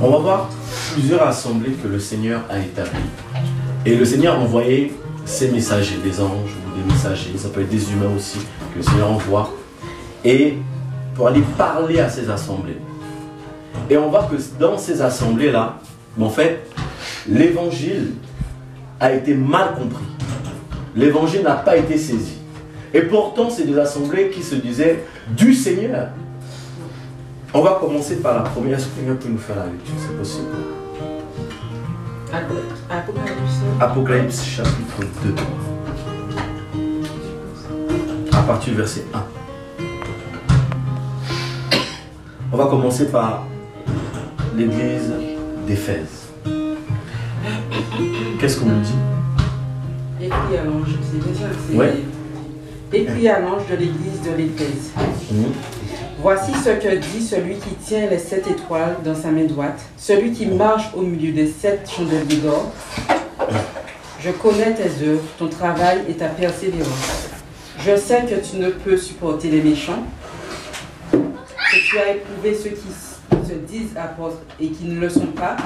On va voir plusieurs assemblées que le Seigneur a établies. Et le Seigneur a envoyé ses messagers, des anges ou des messagers, ça peut être des humains aussi, que le Seigneur envoie, et pour aller parler à ces assemblées. Et on voit que dans ces assemblées-là, en fait, l'évangile a été mal compris. L'évangile n'a pas été saisi. Et pourtant, c'est des assemblées qui se disaient du Seigneur. On va commencer par la première. Est-ce que quelqu'un peut nous faire la lecture? C'est possible. Apocalypse chapitre 2. À partir du verset 1. On va commencer par l'église d'Éphèse. Qu'est-ce qu'on nous dit? Écrit à l'ange, c'est déjà ouais. Écrit à l'ange de l'église de l'Éphèse. Voici ce que dit celui qui tient les 7 étoiles dans sa main droite, celui qui marche au milieu des 7 chandeliers d'or. Je connais tes œuvres, ton travail et ta persévérance. Je sais que tu ne peux supporter les méchants, que tu as éprouvé ceux qui se disent apôtres et qui ne le sont pas,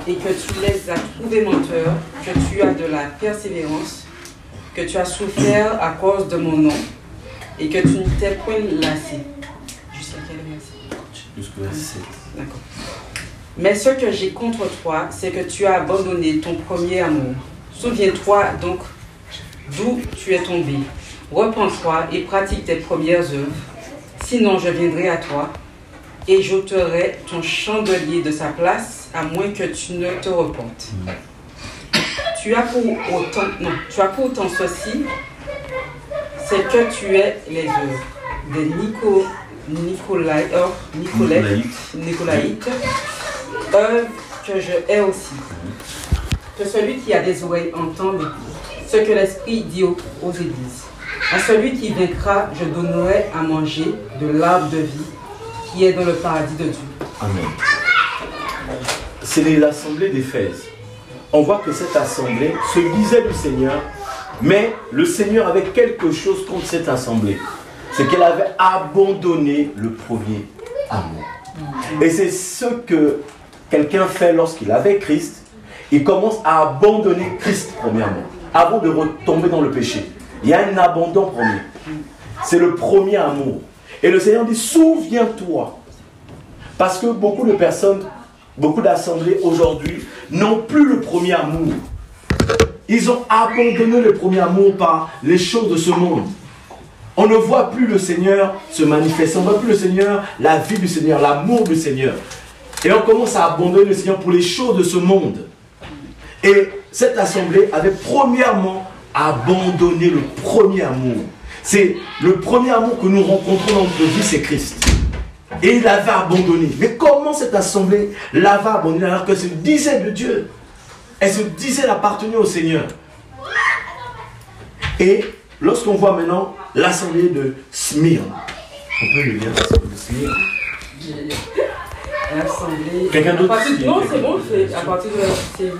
et que tu les as trouvés menteurs, que tu as de la persévérance, que tu as souffert à cause de mon nom, et que tu ne t'es point lassé. Jusqu'à quel verset? Jusqu'au verset 7. D'accord. Mais ce que j'ai contre toi, c'est que tu as abandonné ton premier amour. Souviens-toi donc d'où tu es tombé. Repens-toi et pratique tes premières œuvres. Sinon, je viendrai à toi et j'ôterai ton chandelier de sa place, à moins que tu ne te repentes. Tu as pour autant ceci, c'est que tu es les œuvres des Nicolaïtes, œuvres que je hais aussi. Que celui qui a des oreilles entende ce que l'Esprit dit aux églises. À celui qui vaincra, je donnerai à manger de l'arbre de vie qui est dans le paradis de Dieu. Amen. C'est l'assemblée d'Éphèse. On voit que cette assemblée se disait du Seigneur, mais le Seigneur avait quelque chose contre cette assemblée. C'est qu'elle avait abandonné le premier amour. Et c'est ce que quelqu'un fait lorsqu'il avait Christ. Il commence à abandonner Christ premièrement, avant de retomber dans le péché. Il y a un abandon premier. C'est le premier amour. Et le Seigneur dit, souviens-toi. Parce que beaucoup de personnes, beaucoup d'assemblées aujourd'hui n'ont plus le premier amour. Ils ont abandonné le premier amour par les choses de ce monde. On ne voit plus le Seigneur se manifester. On ne voit plus le Seigneur, la vie du Seigneur, l'amour du Seigneur. Et on commence à abandonner le Seigneur pour les choses de ce monde. Et cette assemblée avait premièrement abandonné le premier amour. C'est le premier amour que nous rencontrons dans notre vie, c'est Christ. Et il l'avait abandonné. Mais comment cette assemblée l'avait abandonné alors qu'elle se disait de Dieu? Elle se disait appartenir au Seigneur. Et lorsqu'on voit maintenant l'assemblée de Smyrne, on peut le lire, l'assemblée de Smyrne. L'assemblée. Quelqu'un d'autre? Non, c'est bon, c'est à partir de verset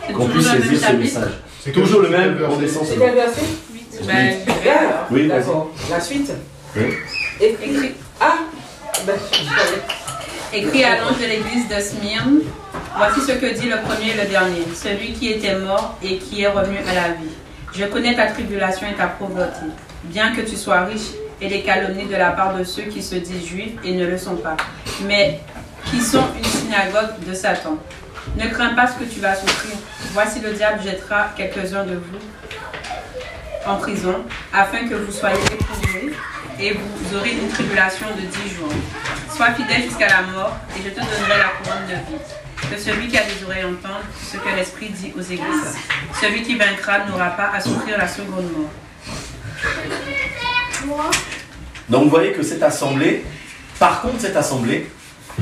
8. Qu'on puisse saisir ce message. C'est toujours le même, on descend. C'est quel verset? 8. Oui, d'accord. La suite? Oui. Écrit. Ah Écrit à l'ange de l'église de Smyrne, voici ce que dit le premier et le dernier, celui qui était mort et qui est revenu à la vie. Je connais ta tribulation et ta pauvreté, bien que tu sois riche et les calomnies de la part de ceux qui se disent juifs et ne le sont pas, mais qui sont une synagogue de Satan. Ne crains pas ce que tu vas souffrir. Voici le diable jettera quelques-uns de vous en prison, afin que vous soyez éprouvés, et vous aurez une tribulation de 10 jours. Sois fidèle jusqu'à la mort, et je te donnerai la couronne de vie. Que celui qui a des oreilles entende ce que l'Esprit dit aux églises. Celui qui vaincra n'aura pas à souffrir la seconde mort. Donc vous voyez que cette assemblée, par contre cette assemblée,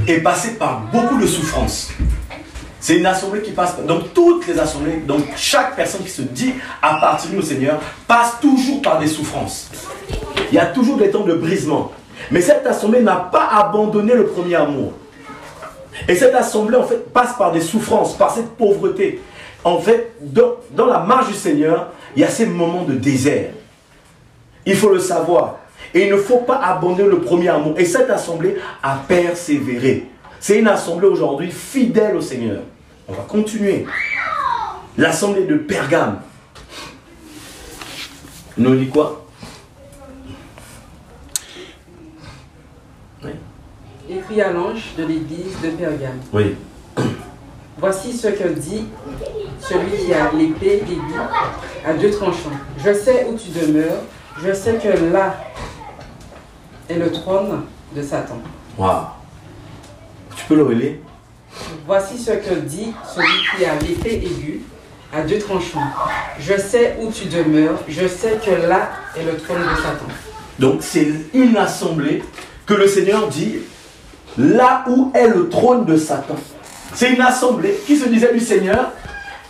est passée par beaucoup de souffrances. C'est une assemblée qui passe, donc toutes les assemblées, donc chaque personne qui se dit appartenir au Seigneur, passe toujours par des souffrances. Il y a toujours des temps de brisement. Mais cette assemblée n'a pas abandonné le premier amour. Et cette assemblée, en fait, passe par des souffrances, par cette pauvreté. En fait, dans la marche du Seigneur, il y a ces moments de désert. Il faut le savoir. Et il ne faut pas abandonner le premier amour. Et cette assemblée a persévéré. C'est une assemblée aujourd'hui fidèle au Seigneur. On va continuer. L'assemblée de Pergame. Il nous dit quoi? Oui. Écrit à l'ange de l'église de Pergame. Oui. Voici ce que dit celui qui a l'épée aiguë à 2 tranchants. Je sais où tu demeures, je sais que là est le trône de Satan. Waouh. Tu peux le relayer? Voici ce que dit celui qui a l'épée aiguë à 2 tranchants. Je sais où tu demeures, je sais que là est le trône de Satan. Donc c'est une assemblée que le Seigneur dit là où est le trône de Satan. C'est une assemblée qui se disait du Seigneur,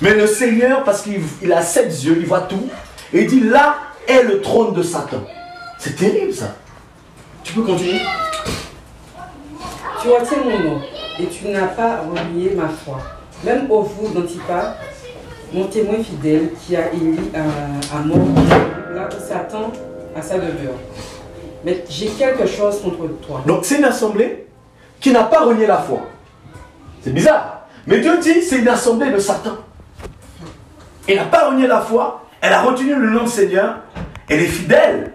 mais le Seigneur, parce qu'il a 7 yeux, il voit tout, et il dit là est le trône de Satan. C'est terrible ça. Tu peux continuer? Tu retiens mon nom et tu n'as pas renié ma foi. Même au vous d'Antipas, mon témoin fidèle qui a éli à mort là où Satan a sa demeure. Mais j'ai quelque chose contre toi. Donc c'est une assemblée qui n'a pas renié la foi. C'est bizarre. Mais Dieu dit c'est une assemblée de Satan. Elle n'a pas renié la foi. Elle a retenu le nom du Seigneur. Elle est fidèle.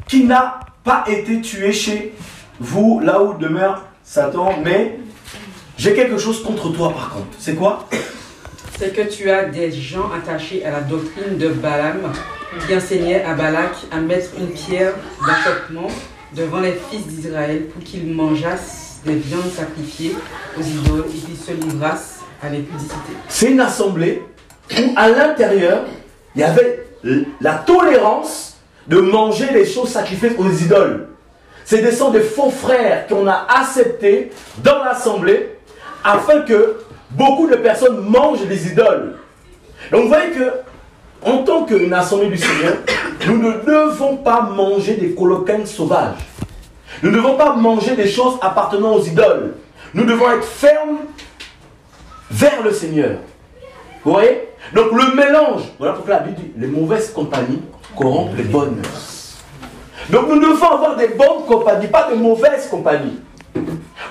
Qui n'a pas été tuée chez vous, là où demeure Satan. Mais j'ai quelque chose contre toi par contre. C'est quoi? C'est que tu as des gens attachés à la doctrine de Balaam qui enseignait à Balak à mettre une pierre d'achoppement devant les fils d'Israël pour qu'ils mangeassent des viandes sacrifiées aux idoles et qu'ils se livrassent à l'impudicité. C'est une assemblée où à l'intérieur, il y avait la tolérance de manger les choses sacrifiées aux idoles. C'est des sons de faux frères qu'on a acceptés dans l'assemblée afin que beaucoup de personnes mangent des idoles. Donc vous voyez que, en tant qu'une assemblée du Seigneur, nous ne devons pas manger des coloquins sauvages. Nous ne devons pas manger des choses appartenant aux idoles. Nous devons être fermes vers le Seigneur. Vous voyez? Donc le mélange, voilà pourquoi la Bible dit, les mauvaises compagnies corrompent les bonnes mœurs. Donc nous devons avoir des bonnes compagnies, pas de mauvaises compagnies.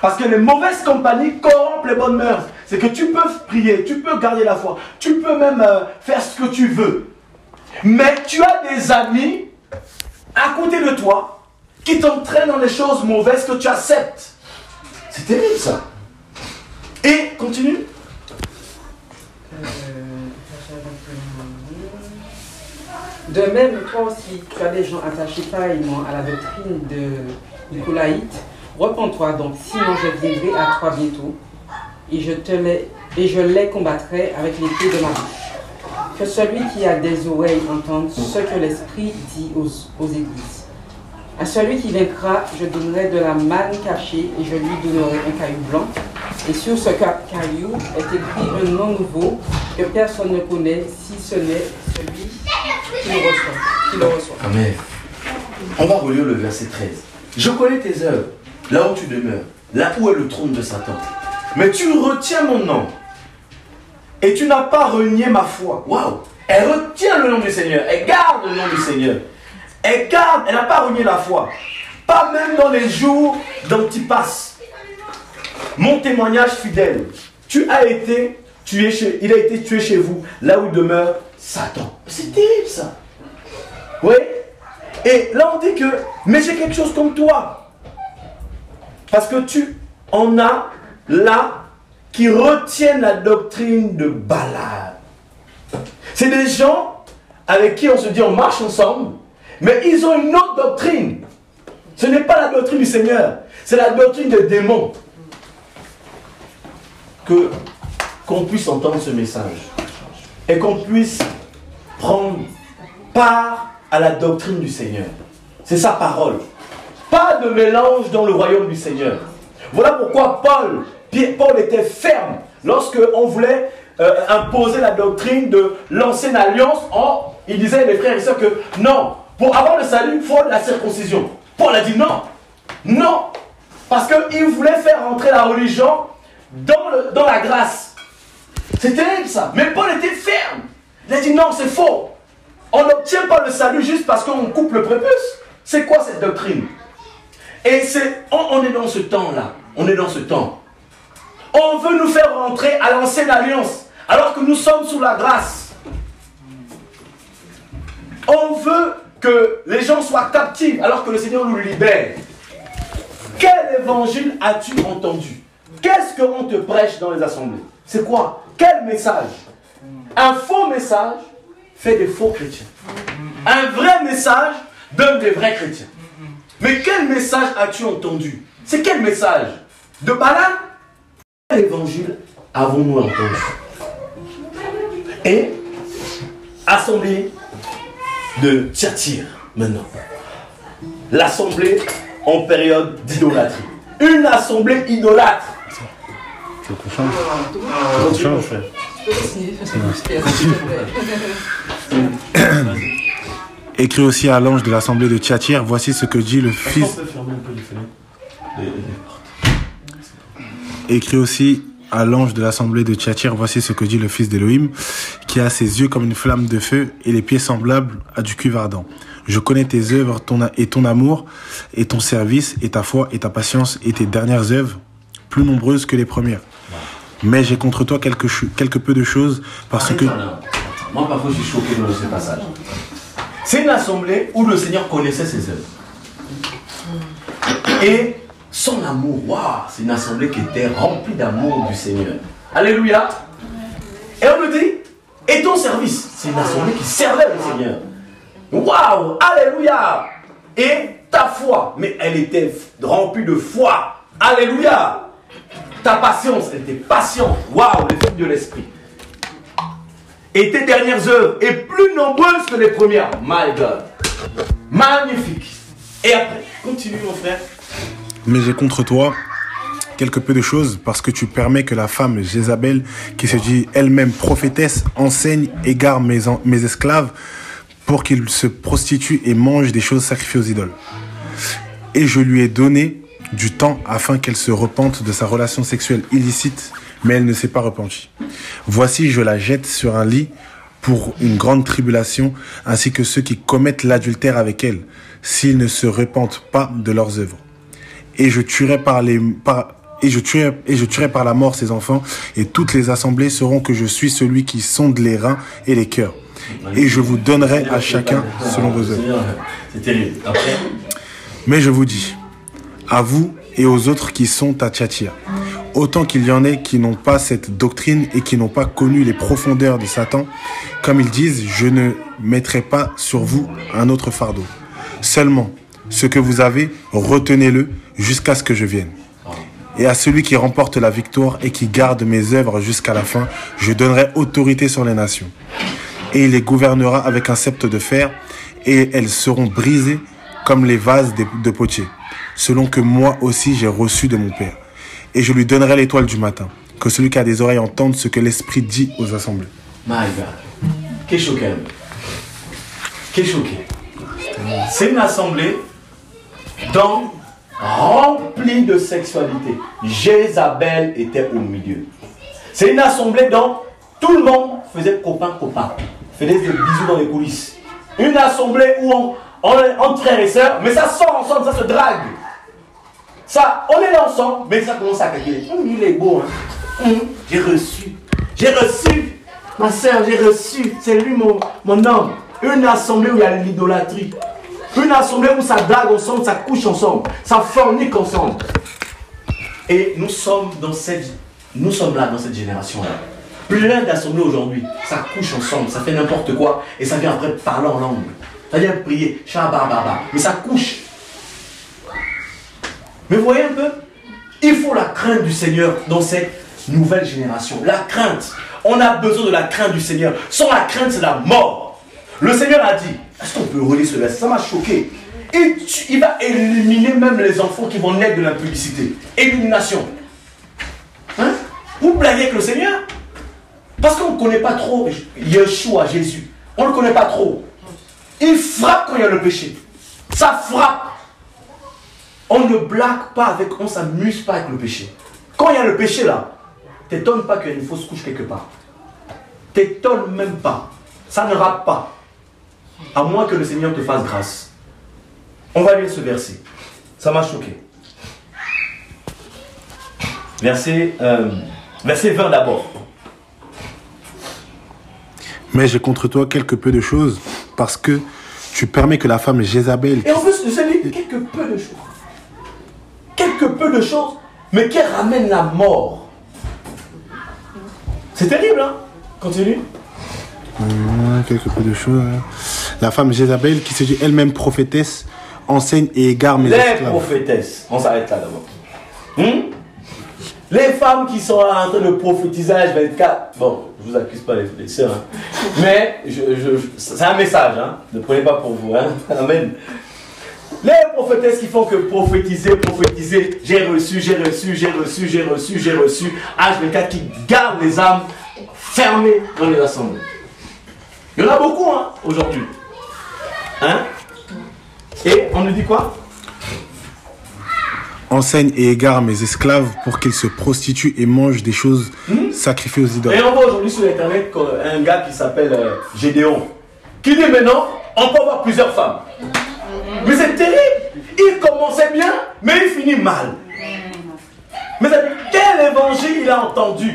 Parce que les mauvaises compagnies corrompent les bonnes mœurs. C'est que tu peux prier, tu peux garder la foi, tu peux même faire ce que tu veux. Mais tu as des amis à côté de toi qui t'entraînent dans les choses mauvaises que tu acceptes. C'est terrible ça. Et continue. De même, toi aussi, tu as des gens attachés pareillement à la doctrine de Nicolaïte. Repends-toi donc, sinon je viendrai à toi bientôt, et je les combattrai avec l'épée de ma bouche. Que celui qui a des oreilles entende ce que l'Esprit dit aux églises. À celui qui vaincra, je donnerai de la manne cachée, et je lui donnerai un caillou blanc. Et sur ce caillou est écrit un nom nouveau que personne ne connaît, si ce n'est celui qui le reçoit. Amen. On va relire le verset 13. Je connais tes œuvres, là où tu demeures, là où est le trône de Satan. Mais tu retiens mon nom, et tu n'as pas renié ma foi. Waouh! Elle retient le nom du Seigneur, elle garde le nom du Seigneur. Elle garde, elle n'a pas renié la foi. Pas même dans les jours d'Antipas. Mon témoignage fidèle. Il a été tué chez vous, là où demeure Satan. C'est terrible ça. Oui. Et là on dit que, mais j'ai quelque chose comme toi. Parce que tu en as là qui retiennent la doctrine de Balaam. C'est des gens avec qui on se dit on marche ensemble, mais ils ont une autre doctrine. Ce n'est pas la doctrine du Seigneur, c'est la doctrine des démons. Qu'on puisse entendre ce message et qu'on puisse prendre part à la doctrine du Seigneur. C'est sa parole. Pas de mélange dans le royaume du Seigneur. Voilà pourquoi Paul était ferme lorsque on voulait imposer la doctrine de l'ancienne alliance. Il disait les frères et sœurs que non, pour avoir le salut, il faut la circoncision. Paul a dit non, non, parce qu'il voulait faire entrer la religion dans la grâce. C'est terrible ça. Mais Paul était ferme. Il a dit non, c'est faux. On n'obtient pas le salut juste parce qu'on coupe le prépuce. C'est quoi cette doctrine? Et on est dans ce temps-là. On est dans ce temps On veut nous faire rentrer à l'ancienne alliance, alors que nous sommes sous la grâce. On veut que les gens soient captifs, alors que le Seigneur nous libère. Quel évangile as-tu entendu? Qu'est-ce qu'on te prêche dans les assemblées? C'est quoi? Quel message? Un faux message fait des faux chrétiens. Un vrai message donne des vrais chrétiens. Mais quel message as-tu entendu? C'est quel message? De Balaam? Quel évangile avons-nous entendu? Et assemblée de Thyatire maintenant. L'assemblée en période d'idolâtrie. Une assemblée idolâtre. Tu veux qu'on change? Continue mon frère. Écrit aussi à l'ange de l'assemblée de Thyatire, voici ce que dit le fils. Écrit aussi à l'ange de l'assemblée de Thyatire, voici ce que dit le fils d'Élohim, qui a ses yeux comme une flamme de feu et les pieds semblables à du cuivre ardent. Je connais tes œuvres et ton amour et ton service et ta foi et ta patience et tes dernières œuvres, plus nombreuses que les premières. Mais j'ai contre toi quelque peu de choses parce que... Moi, parfois, je suis choqué dans ce passage. C'est une assemblée où le Seigneur connaissait ses œuvres. Et son amour, waouh, c'est une assemblée qui était remplie d'amour du Seigneur. Alléluia. Et on me dit, et ton service, c'est une assemblée qui servait le Seigneur. Waouh, alléluia. Et ta foi, mais elle était remplie de foi. Alléluia. Ta patience, elle était patiente. Waouh, les fruits de l'esprit. Et tes dernières œuvres est plus nombreuses que les premières. My God. Magnifique. Et après, continue mon frère. Mais j'ai contre toi quelque peu de choses parce que tu permets que la femme Jézabel, qui se dit elle-même prophétesse, enseigne, égare mes esclaves pour qu'ils se prostituent et mangent des choses sacrifiées aux idoles. Et je lui ai donné du temps afin qu'elle se repente de sa relation sexuelle illicite, mais elle ne s'est pas repentie. Voici, je la jette sur un lit pour une grande tribulation, ainsi que ceux qui commettent l'adultère avec elle, s'ils ne se repentent pas de leurs œuvres. Et je tuerai par la mort ses enfants, et toutes les assemblées sauront que je suis celui qui sonde les reins et les cœurs. Et je vous donnerai à chacun selon vos œuvres. C'est terrible. Après. Mais je vous dis, à vous et aux autres qui sont à Thyatire, autant qu'il y en ait qui n'ont pas cette doctrine et qui n'ont pas connu les profondeurs de Satan, comme ils disent, je ne mettrai pas sur vous un autre fardeau. Seulement, ce que vous avez, retenez-le jusqu'à ce que je vienne. Et à celui qui remporte la victoire et qui garde mes œuvres jusqu'à la fin, je donnerai autorité sur les nations. Et il les gouvernera avec un sceptre de fer, et elles seront brisées comme les vases de potier, selon que moi aussi j'ai reçu de mon Père. Et je lui donnerai l'étoile du matin, que celui qui a des oreilles entende ce que l'Esprit dit aux assemblées. My God. Qu'est choqué. Qu'est choqué. C'est une assemblée remplie de sexualité. Jézabel était au milieu. C'est une assemblée dont tout le monde faisait copain-copain. Faisait des bisous dans les coulisses. Une assemblée où entre frères et sœurs, mais ça sort ensemble, ça se drague. Ça, on est là ensemble, mais ça commence à calculer. Il est beau, hein. J'ai reçu. Ma soeur, j'ai reçu. C'est lui mon homme. Une assemblée où il y a l'idolâtrie. Une assemblée où ça drague ensemble, ça couche ensemble, ça fornique ensemble. Et nous sommes là dans cette génération-là. Plein d'assemblées aujourd'hui, ça couche ensemble, ça fait n'importe quoi, et ça vient après parler en langue. Ça vient prier, shabababa, mais ça couche. Mais vous voyez un peu, il faut la crainte du Seigneur dans cette nouvelle génération. La crainte, on a besoin de la crainte du Seigneur. Sans la crainte, c'est la mort. Le Seigneur a dit, est-ce qu'on peut relire ce verset? Ça m'a choqué. Il va éliminer même les enfants qui vont naître de l'impudicité. Élimination. Hein? Vous blaguez avec le Seigneur? Parce qu'on ne connaît pas trop Yeshua, Jésus. On ne le connaît pas trop. Il frappe quand il y a le péché. Ça frappe. On ne blague pas avec, on ne s'amuse pas avec le péché. Quand il y a le péché là, t'étonne pas qu'il y ait une fausse couche quelque part. T'étonne même pas. Ça ne rate pas. À moins que le Seigneur te fasse grâce. On va lire ce verset. Ça m'a choqué. verset 20 d'abord. Mais j'ai contre toi quelque peu de choses, parce que tu permets que la femme Jézabel... Et en plus, je dis quelque peu de choses. Quelque peu de choses, mais qui ramènent la mort. C'est terrible, hein? Continue. Quelque peu de choses. La femme Jézabel, qui se dit elle-même prophétesse, enseigne et égare mes esclaves. Les prophétesses. On s'arrête là d'abord. Les femmes qui sont là en train de prophétiser à H24. Bon, je vous accuse pas les sœurs. Hein. Mais c'est un message. Hein. Ne prenez pas pour vous. Hein. Amen. Les prophétesses qui font que prophétiser. J'ai reçu. H24 qui gardent les âmes fermées dans les assemblées. Il y en a beaucoup hein, aujourd'hui. Hein? Et on nous dit quoi? Enseigne et égare mes esclaves pour qu'ils se prostituent et mangent des choses sacrifiées aux idoles. Et on voit aujourd'hui sur internet un gars qui s'appelle Gédéon, qui dit maintenant, on peut avoir plusieurs femmes. Mais c'est terrible. Il commençait bien, mais il finit mal. Mais quel évangile il a entendu?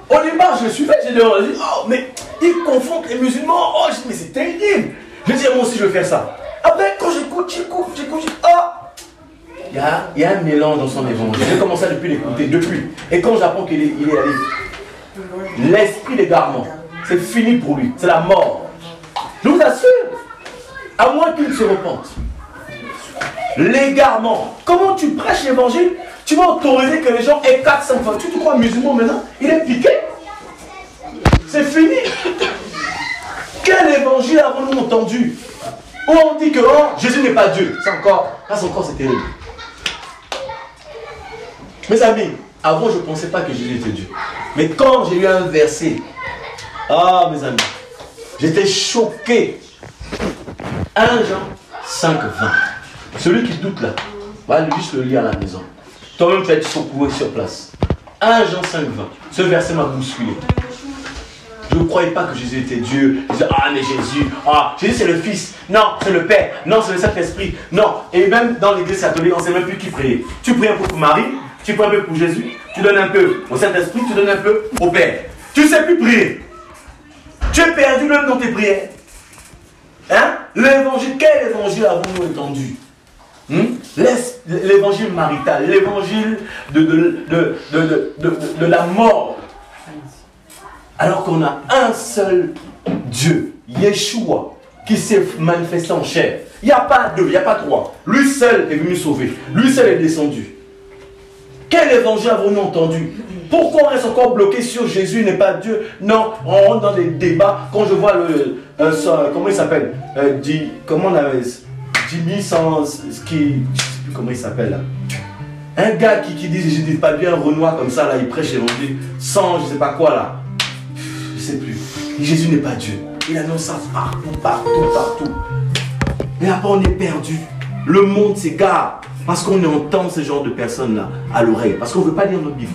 Au départ, je suivais Gédéon, je dis, oh, mais il confond les musulmans. Oh, je dis, mais c'est terrible. Je dis, moi aussi, je vais faire ça. Après, quand j'écoute, oh, il y a un mélange dans son évangile. J'ai commencé depuis l'écouter, depuis. Et quand j'apprends qu'il est allé, l'esprit d'égarement, c'est fini pour lui, c'est la mort. Je vous assure, à moins qu'il se repente. L'égarement. Comment tu prêches l'évangile? Tu vas autoriser que les gens aient 4-5 fois. Tu te crois musulman maintenant? Il est piqué. C'est fini. Quel évangile avons-nous entendu? Où on dit que oh, Jésus n'est pas Dieu. C'est encore c'est terrible. Mes amis, avant je ne pensais pas que Jésus était Dieu. Mais quand j'ai eu un verset, ah mes amis, j'étais choqué. 1 Jean 5, 20. Celui qui doute là, va juste le lire à la maison. Toi-même tu vas être secoué sur place. 1 Jean 5, 20. Ce verset m'a bousculé. Je ne croyais pas que Jésus était Dieu. Je disais, ah mais Jésus c'est le Fils. Non, c'est le Père. Non, c'est le Saint-Esprit. Non. Et même dans l'église catholique, on ne sait même plus qui prier. Tu pries un peu pour Marie, tu pries un peu pour Jésus, tu donnes un peu au Saint-Esprit, tu donnes un peu au Père. Tu ne sais plus prier. Tu es perdu même dans tes prières. Hein? L'évangile, quel évangile avons-nous entendu? L'évangile marital, l'évangile de la mort. Alors qu'on a un seul Dieu, Yeshua, qui s'est manifesté en chair. Il n'y a pas deux, il n'y a pas trois. Lui seul est venu sauver. Lui seul est descendu. Quel évangile avons-nous entendu? Pourquoi on reste encore bloqué sur Jésus n'est pas Dieu? Non, on rentre dans des débats. Quand je vois comment il s'appelle comment on avait Jimmy sans qui, je ne sais plus comment il s'appelle là. Un gars qui dit je dis pas bien un Renoir comme ça là, il prêche l'évangile sans je ne sais pas quoi là. Je ne sais plus. Jésus n'est pas Dieu. Il annonce ça partout. Et après on est perdu. Le monde s'égare parce qu'on entend ce genre de personnes là à l'oreille. Parce qu'on ne veut pas lire notre Bible.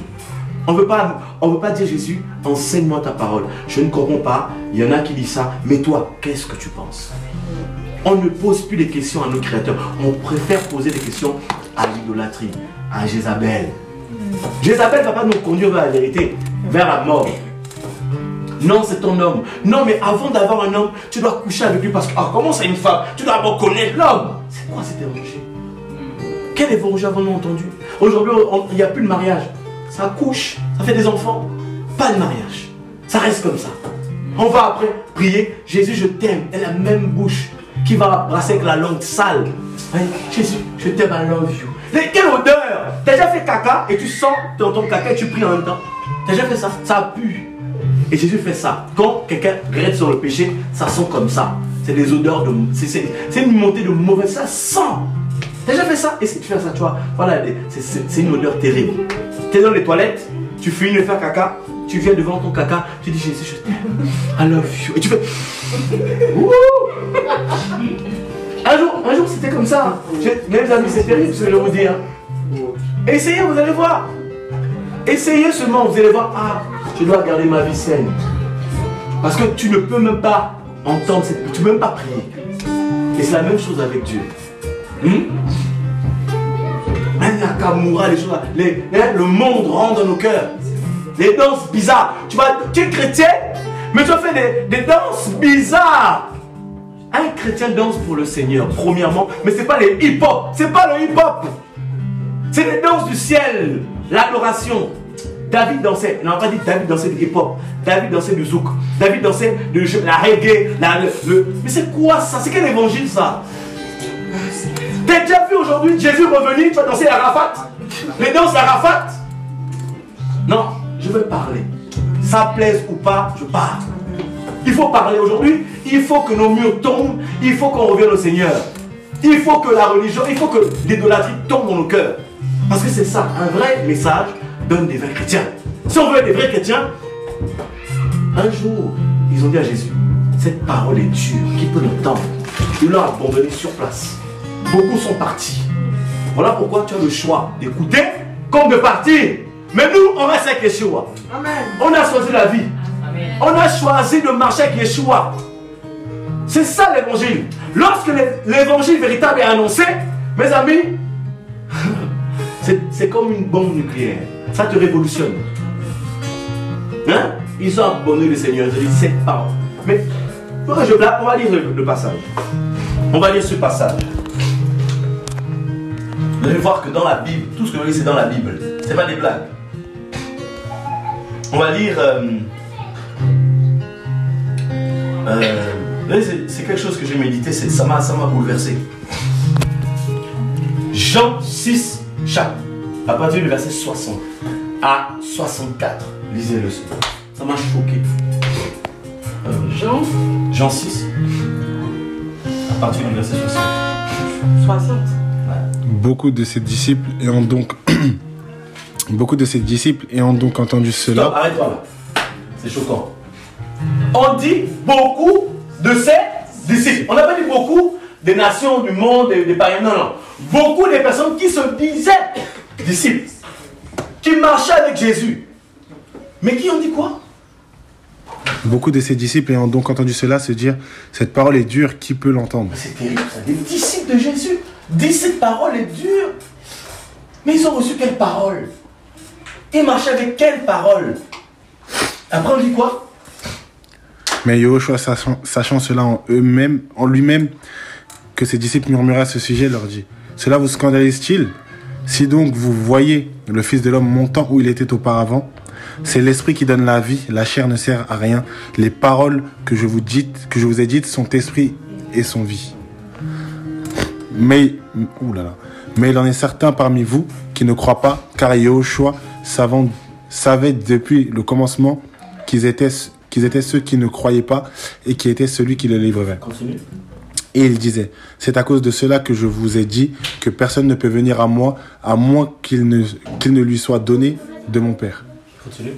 On ne veut pas dire Jésus, enseigne-moi ta parole. Je ne comprends pas. Il y en a qui disent ça. Mais toi, qu'est-ce que tu penses? On ne pose plus des questions à nos créateurs. On préfère poser des questions à l'idolâtrie, à Jézabel. Jézabel ne va pas nous conduire vers la vérité, vers la mort. Non, c'est ton homme. Non, mais avant d'avoir un homme, tu dois coucher avec lui parce que comment c'est une femme? Tu dois d'abord connaître l'homme. C'est quoi cet évangile? Quel évangile avons-nous entendu? Aujourd'hui, il n'y a plus de mariage. Ça couche, ça fait des enfants. Pas de mariage. Ça reste comme ça. On va après prier. Jésus, je t'aime. Et la même bouche qui va brasser avec la langue sale. Jésus, je t'aime, I love you. Mais quelle odeur! Tu as déjà fait caca et tu sens dans ton caca et tu pries en même temps. Tu as déjà fait ça? Ça pue. Et Jésus fait ça. Quand quelqu'un regrette sur le péché, ça sent comme ça. C'est des odeurs de... C'est une montée de mauvais... Ça sent. Tu as déjà fait ça? Et si tu fais ça, tu vois, voilà, c'est une odeur terrible. Tu es dans les toilettes, tu finis de faire caca, tu viens devant ton caca, tu dis Jésus, je t'aime, I love you. Et tu fais... Un jour c'était comme ça. Mes amis, c'est terrible ce que je vais vous dire. Essayez, vous allez voir. Essayez seulement, vous allez voir, ah, je dois garder ma vie saine. Parce que tu ne peux même pas entendre, tu ne peux même pas prier. Et c'est la même chose avec Dieu. Nakamura, les choses là. Le monde rentre dans nos cœurs. Les danses bizarres. Tu es chrétien, mais tu as fait des danses bizarres. Un chrétien danse pour le Seigneur, premièrement, mais ce n'est pas les hip-hop. C'est pas le hip-hop. C'est les danses du ciel, l'adoration. David dansait, on n'a pas dit David dansait du hip-hop, David dansait du zouk, David dansait de la reggae, mais c'est quoi ça? C'est quel évangile ça? T'as déjà vu aujourd'hui Jésus revenir, tu vas danser Arafat? Les danses Arafat? Non, je veux parler. Ça plaise ou pas, je parle. Il faut parler aujourd'hui, il faut que nos murs tombent, il faut qu'on revienne au Seigneur. Il faut que la religion, il faut que l'idolâtrie tombe dans nos cœurs. Parce que c'est ça, un vrai message donne des vrais chrétiens. Si on veut être des vrais chrétiens, un jour, ils ont dit à Jésus, cette parole est dure, qui peut l'entendre? Ils l'ont abandonné sur place. Beaucoup sont partis. Voilà pourquoi tu as le choix d'écouter comme de partir. Mais nous, on reste avec Yeshua. On a choisi la vie. On a choisi de marcher avec Yeshua. C'est ça l'évangile. Lorsque l'évangile véritable est annoncé, mes amis, c'est comme une bombe nucléaire. Ça te révolutionne. Hein? Ils ont abandonné le Seigneur. Ils ont dit cette parole. Mais on va lire le passage. On va lire ce passage. Vous allez voir que dans la Bible, tout ce que vous voyez c'est dans la Bible. C'est pas des blagues. On va lire. C'est quelque chose que j'ai médité. Ça m'a bouleversé. Jean 6, à partir du verset 60 à 64. Lisez-le. Ça m'a choqué. Jean 6, à partir du verset 60. 60. Beaucoup de ses disciples ayant donc entendu cela. Stop, arrête-toi là. C'est choquant. On dit beaucoup de ses disciples. On n'a pas dit beaucoup des nations du monde, des païens. Non, non. Beaucoup de personnes qui se disaient disciples, qui marchaient avec Jésus. Mais qui ont dit quoi? Beaucoup de ses disciples ayant donc entendu cela se dire, cette parole est dure, qui peut l'entendre? C'est terrible ça. Des disciples de Jésus disent cette parole est dure. Mais ils ont reçu quelle parole? Ils marchaient avec quelle parole? Après on dit quoi? Mais Yahushua, sachant cela en lui-même, que ses disciples murmuraient à ce sujet, leur dit, cela vous scandalise-t-il? Si donc vous voyez le Fils de l'homme montant où il était auparavant, c'est l'esprit qui donne la vie, la chair ne sert à rien. Les paroles que je vous ai dites sont esprit et sont vie. Mais il en est certain parmi vous qui ne croient pas, car Yahushua savait depuis le commencement qu'ils étaient ceux qui ne croyaient pas et qui était celui qui le livrerait. Continue. Et il disait, c'est à cause de cela que je vous ai dit que personne ne peut venir à moi, à moins qu'il ne lui soit donné de mon Père. Continue.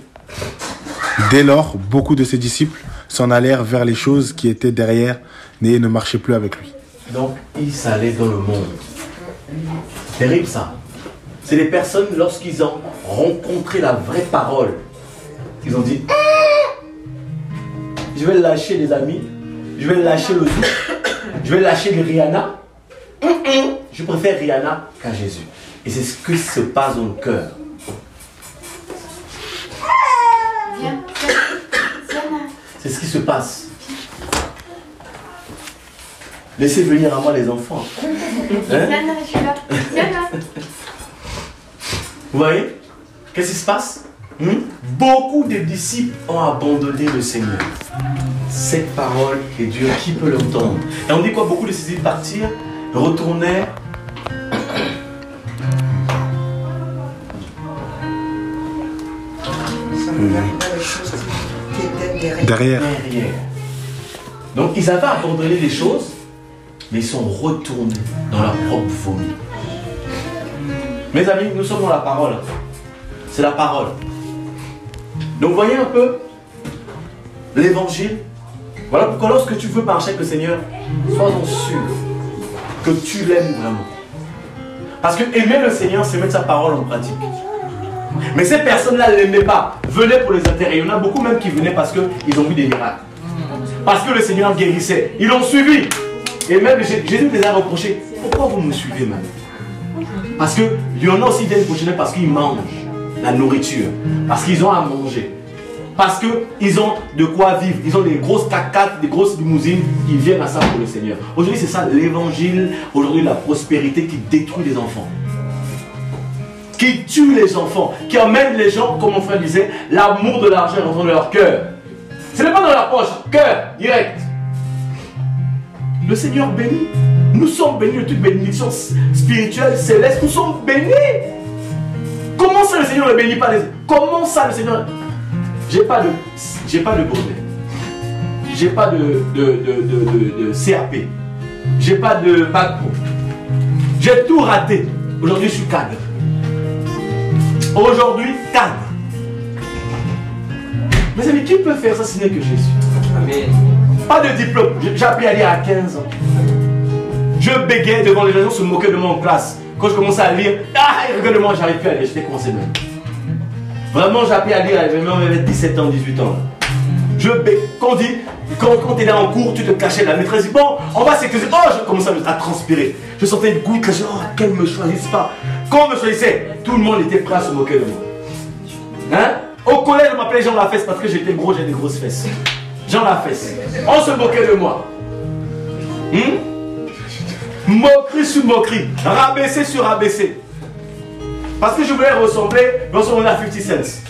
Dès lors, beaucoup de ses disciples s'en allèrent vers les choses qui étaient derrière et ne marchaient plus avec lui. Donc, ils s'allaient dans le monde. Terrible ça. C'est les personnes, lorsqu'ils ont rencontré la vraie parole, ils ont dit, je vais lâcher les amis, je vais lâcher le zouk, je vais lâcher les Rihanna. Je préfère Rihanna qu'à Jésus. Et c'est ce qui se passe dans le cœur. C'est ce qui se passe. Laissez venir à moi les enfants. Hein? Vous voyez? Qu'est-ce qui se passe? Beaucoup de disciples ont abandonné le Seigneur. Cette parole est dure, qui peut l'entendre? Et on dit quoi? Beaucoup de ces disciples partirent, retournèrent. Derrière. Donc ils avaient abandonné les choses, mais ils sont retournés dans leur propre vomi. Mes amis, nous sommes dans la parole. C'est la parole. Donc voyez un peu l'évangile. Voilà pourquoi lorsque tu veux marcher avec le Seigneur, sois-en sûr que tu l'aimes vraiment. Parce que aimer le Seigneur, c'est mettre sa parole en pratique. Mais ces personnes-là ne l'aimaient pas. Venaient pour les intérêts. Il y en a beaucoup même qui venaient parce qu'ils ont vu des miracles. Parce que le Seigneur guérissait. Ils l'ont suivi. Et même Jésus les a reprochés. Pourquoi vous me suivez, même? Parce qu'il y en a aussi qui viennent prochainement parce qu'ils mangent la nourriture. Parce qu'ils ont à manger. Parce qu'ils ont de quoi vivre. Ils ont des grosses 4x4, des grosses limousines. Ils viennent à ça pour le Seigneur. Aujourd'hui, c'est ça l'évangile. Aujourd'hui, la prospérité qui détruit les enfants. Qui tue les enfants. Qui emmène les gens, comme mon frère disait, l'amour de l'argent dans leur cœur. Ce n'est pas dans leur poche. Cœur, direct. Le Seigneur bénit. Nous sommes bénis de toute bénédiction spirituelle, céleste. Nous sommes bénis. Comment ça le Seigneur ne bénit pas les... Comment ça le Seigneur... J'ai pas de brevet. J'ai pas de CAP. J'ai pas de bac pro. J'ai tout raté. Aujourd'hui, je suis cadre. Aujourd'hui, cadre. Mes amis, qui peut faire ça sinon que Jésus? Amen. Pas de diplôme. J'ai appris à lire à 15 ans. Je bégayais devant les gens, se moquaient de moi en classe. Quand je commençais à lire, ils regardaient moi, j'arrive plus à lire. J'étais coincé même. Vraiment, j'ai appris à lire, j'avais 17 ans, 18 ans. Quand tu es là en cours, tu te cachais, la maîtresse dit, bon, on va s'écouter. Oh, je commençais à transpirer. Je sentais une goutte, je dis, oh, qu'elle ne me choisisse pas. Quand on me choisissait, tout le monde était prêt à se moquer de moi. Hein? Au collège, on m'appelait Jean Lafesse parce que j'étais gros, j'ai des grosses fesses. Jean Lafesse. On se moquait de moi. Moquerie sur moquerie. Rabaissé sur rabaissé. Parce que je voulais ressembler à 50 Cent.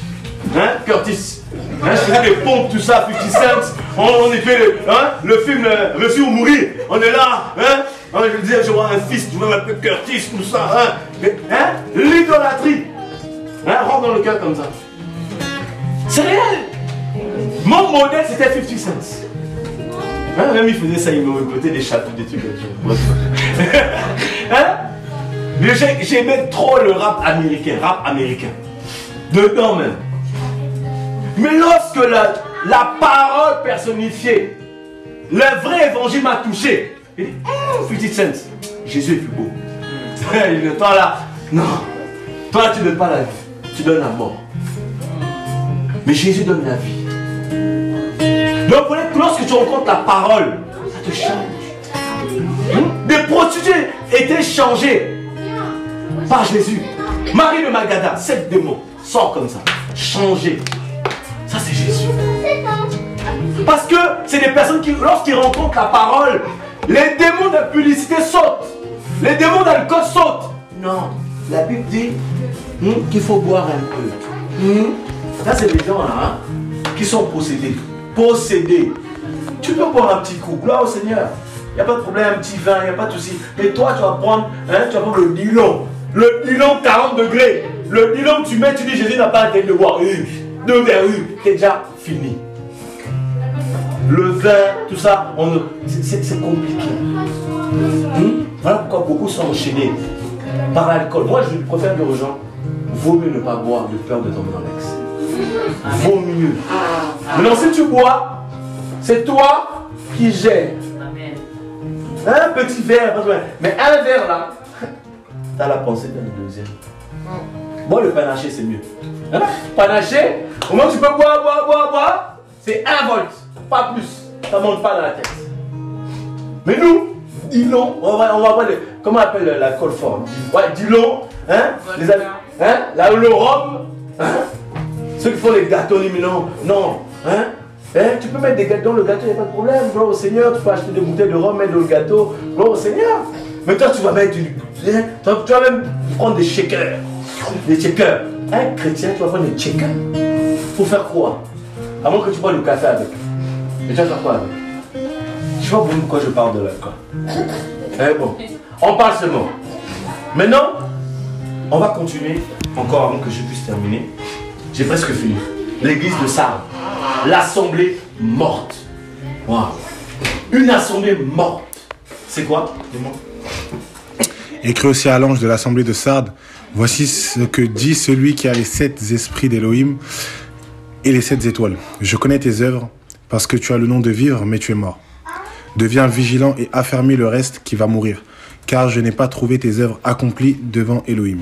Hein, Curtis. Hein, je faisais des pompes, tout ça, 50 Cent. On fait le film Reçu ou mourir. On est là. Hein, je disais, je vois un fils, je vois un peu Curtis, tout ça. Hein, l'idolâtrie. Hein, rentre dans le cœur comme ça. C'est réel. Mon modèle, c'était 50 Cent. Hein, même il faisait ça, il me côté des châteaux, des trucs comme ça. Hein? J'aimais trop le rap américain. Dedans même. Mais lorsque la parole personnifiée, le vrai évangile m'a touché, il dit, 50 Cent, Jésus est plus beau. Il dit, toi là, non, toi tu ne donnes pas la vie, tu donnes la mort. Mais Jésus donne la vie. Donc lorsque tu rencontres la parole, ça te change. Des prostituées étaient changées par Jésus. Marie de Magdala, 7 démons, sort comme ça, changé. Ça c'est Jésus. Parce que c'est des personnes qui, lorsqu'ils rencontrent la parole, les démons de publicité sautent. Les démons d'alcool sautent. Non, la Bible dit qu'il faut boire un peu. Ça c'est des gens là, qui sont possédés. Possédés. Tu peux boire un petit coup, gloire au Seigneur. Il n'y a pas de problème, un petit vin, il n'y a pas de souci. Mais toi, tu vas prendre le Dillon. Le Dillon 40 degrés. Le Dillon que tu mets, tu dis Jésus n'a pas la tête de boire. Deux verres, t'es déjà fini. Le vin, tout ça, c'est compliqué. Voilà pourquoi beaucoup sont enchaînés par l'alcool. Moi, je préfère dire aux gens, vaut mieux ne pas boire de peur de tomber dans l'excès. Vaut mieux. Maintenant, si tu bois, c'est toi qui gères. Un petit verre, mais un verre là, t'as la pensée dans le deuxième. Bon, le panaché, c'est mieux. Hein? Panaché, au moment où tu peux boire, c'est 1 volt, pas plus. Ça ne monte pas dans la tête. Mais nous, Dillon, on va boire comment on appelle l'alcool fort? Ouais, Dillon, hein? Le rhum, hein? Ceux qui font les gâteaux, non, hein? Tu peux mettre des gâteaux dans le gâteau, il n'y a pas de problème. Gloire au Seigneur, tu peux acheter des bouteilles de rhum, mettre dans le gâteau. Gloire au Seigneur. Mais toi, tu vas mettre tu vas même prendre des shakers. Des shakers. Un chrétien, tu vas prendre des shakers. Pour faire quoi? À moins que tu bois du café avec. Mais tu vas faire quoi avec? Je sais pas pourquoi je parle de l'alcool. Bon, on parle seulement. Maintenant, on va continuer encore avant que je puisse terminer. J'ai presque fini. L'église de Sardes. L'assemblée morte. Wow. Une assemblée morte. C'est quoi? Dis-moi. Écrit aussi à l'ange de l'assemblée de Sardes, voici ce que dit celui qui a les 7 esprits d'Élohim et les 7 étoiles. Je connais tes œuvres, parce que tu as le nom de vivre, mais tu es mort. Deviens vigilant et affermis le reste qui va mourir, car je n'ai pas trouvé tes œuvres accomplies devant Élohim.